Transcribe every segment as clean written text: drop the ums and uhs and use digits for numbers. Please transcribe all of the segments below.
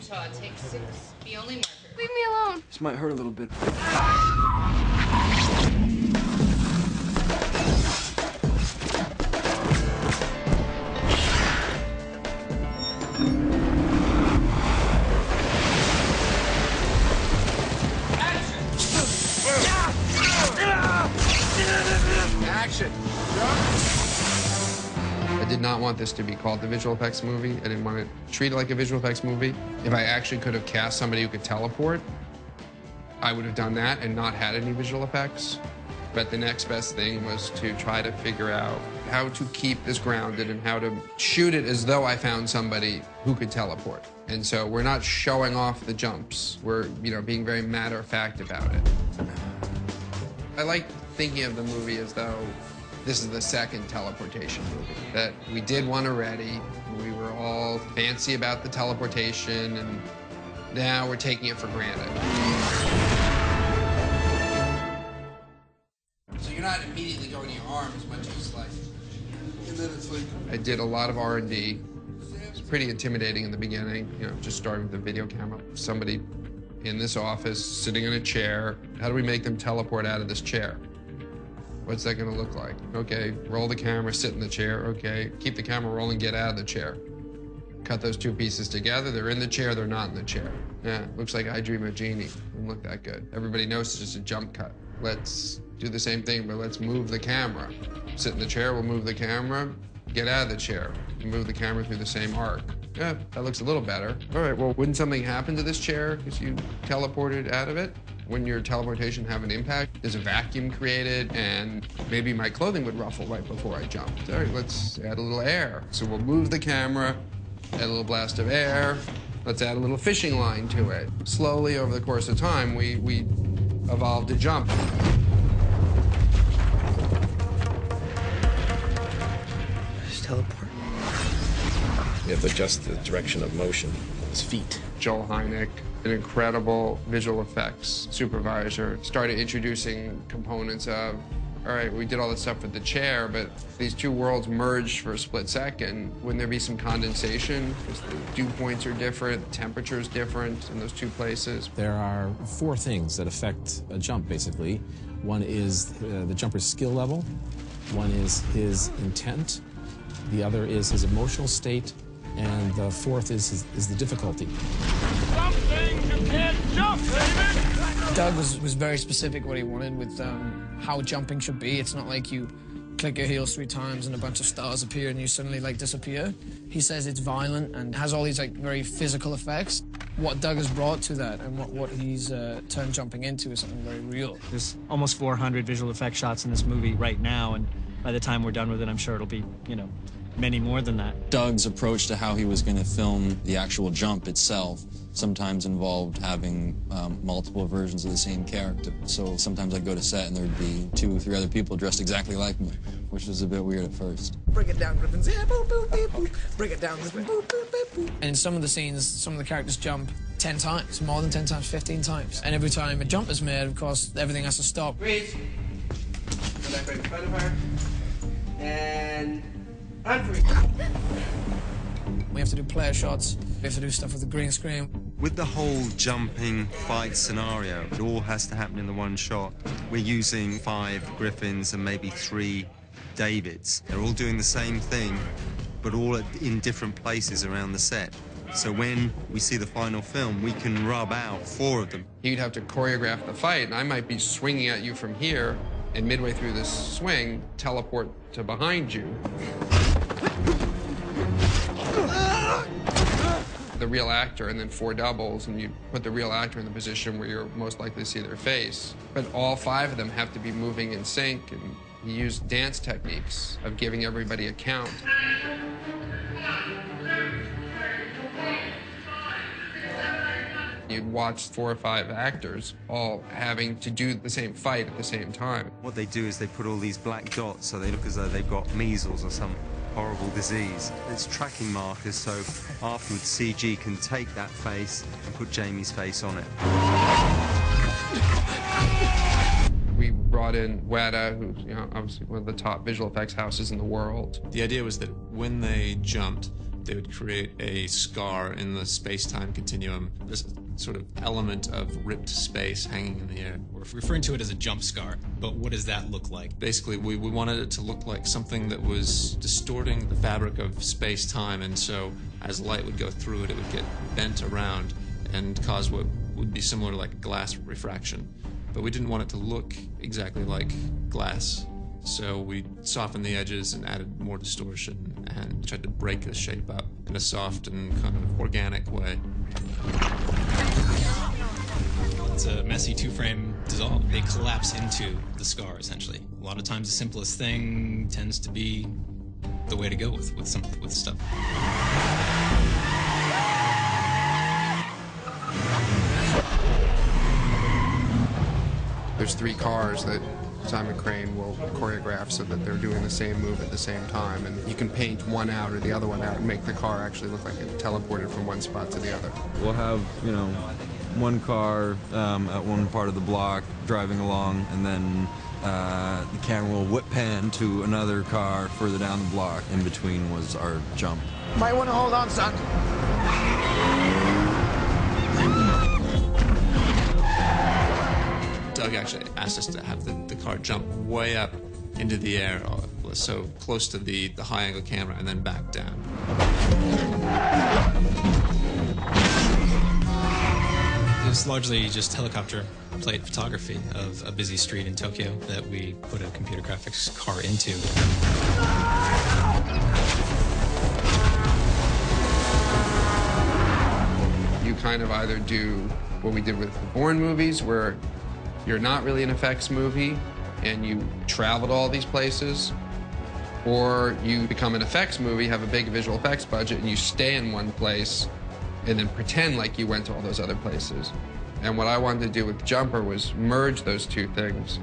Utah, take 6. The only marker. Leave me alone. This might hurt a little bit. Action! I did not want this to be called the visual effects movie. I didn't want to treat it like a visual effects movie. If I actually could have cast somebody who could teleport, I would have done that and not had any visual effects. But the next best thing was to try to figure out how to keep this grounded and how to shoot it as though I found somebody who could teleport. And so we're not showing off the jumps. We're, being very matter-of-fact about it. I like thinking of the movie as though this is the second teleportation movie, that we did one already. We were all fancy about the teleportation, and now we're taking it for granted. So you're not immediately going to your arm as much as and then it's I did a lot of R&D. It was pretty intimidating in the beginning, just starting with the video camera. Somebody in this office sitting in a chair. How do we make them teleport out of this chair? What's that going to look like? Okay, roll the camera, sit in the chair. Okay, keep the camera rolling, get out of the chair. Cut those two pieces together. They're in the chair, they're not in the chair. Yeah, looks like I Dream of Jeannie. Doesn't look that good. Everybody knows it's just a jump cut. Let's do the same thing, but let's move the camera. Sit in the chair, we'll move the camera. Get out of the chair. Move the camera through the same arc. Yeah, that looks a little better. All right, well, wouldn't something happen to this chair because you teleported out of it? Wouldn't your teleportation have an impact? There's a vacuum created, and maybe my clothing would ruffle right before I jumped. All right, let's add a little air. So we'll move the camera, add a little blast of air. Let's add a little fishing line to it. Slowly, over the course of time, we evolved a jump. Just teleport. You have to adjust the direction of motion of his feet. Joel Hynek, an incredible visual effects supervisor, started introducing components of, all right, we did all this stuff with the chair, but these two worlds merged for a split second. Wouldn't there be some condensation? Because the dew points are different, the temperature's different in those two places. There are 4 things that affect a jump, basically. One is the jumper's skill level. One is his intent. The other is his emotional state. And the 4th is the difficulty. Something you can't jump, David! Doug was very specific what he wanted with how jumping should be. It's not like you click your heels 3 times and a bunch of stars appear and you suddenly disappear. He says it's violent and has all these very physical effects. What Doug has brought to that and what he's turned jumping into is something very real. There's almost 400 visual effects shots in this movie right now, and by the time we're done with it, I'm sure it'll be, many more than that. Doug's approach to how he was going to film the actual jump itself sometimes involved having multiple versions of the same character. So sometimes I'd go to set and there'd be 2 or 3 other people dressed exactly like me, which was a bit weird at first. Bring it down, Griffins. Yeah, boop, boop, boop, boop. Bring it down, Griffin. Boop, boop, boop, boop. And in some of the scenes, some of the characters jump 10 times, more than 10 times, 15 times. And every time a jump is made, of course, everything has to stop. Breathe. Go back right in front of her. And unfree. We have to do player shots. We have to do stuff with the green screen. With the whole jumping fight scenario, it all has to happen in the one shot. We're using 5 Griffins and maybe 3 Davids. They're all doing the same thing, but all in different places around the set. So when we see the final film, we can rub out 4 of them. You'd have to choreograph the fight, and I might be swinging at you from here, and midway through this swing, teleport to behind you. The real actor, and then 4 doubles, and you put the real actor in the position where you're most likely to see their face. But all 5 of them have to be moving in sync, and you use dance techniques of giving everybody a count. You'd watch 4 or 5 actors all having to do the same fight at the same time. What they do is they put all these black dots so they look as though they've got measles or some horrible disease. It's tracking markers, so afterwards CG can take that face and put Jamie's face on it. We brought in Weta, who's obviously one of the top visual effects houses in the world. The idea was that when they jumped, they would create a scar in the space-time continuum, this sort of element of ripped space hanging in the air. We're referring to it as a jump scar, but what does that look like? Basically, we wanted it to look like something that was distorting the fabric of space-time, and so as light would go through it, it would get bent around and cause what would be similar to like glass refraction. But we didn't want it to look exactly like glass. So we softened the edges and added more distortion and tried to break the shape up in a soft and kind of organic way. It's a messy two-frame dissolve. They collapse into the scar, essentially. A lot of times the simplest thing tends to be the way to go with stuff. There's 3 cars that Simon Crane will choreograph so that they're doing the same move at the same time, and you can paint one out or the other one out and make the car actually look like it teleported from one spot to the other. We'll have, you know, one car at one part of the block driving along, and then the camera will whip pan to another car further down the block. In between was our jump. Might want to hold on, son. Doug actually asked us to have the car jump way up into the air, so close to the high-angle camera, and then back down. It was largely just helicopter plate photography of a busy street in Tokyo that we put a computer graphics car into. You kind of either do what we did with the Bourne movies, where you're not really an effects movie and you travel to all these places, or you become an effects movie, have a big visual effects budget, and you stay in one place and then pretend like you went to all those other places. And what I wanted to do with Jumper was merge those two things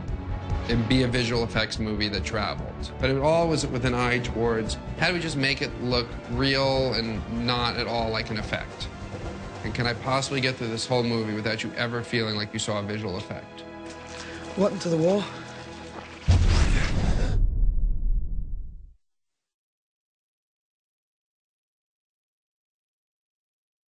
and be a visual effects movie that traveled. But it all was with an eye towards, how do we just make it look real and not at all like an effect? And can I possibly get through this whole movie without you ever feeling like you saw a visual effect? What, into the wall?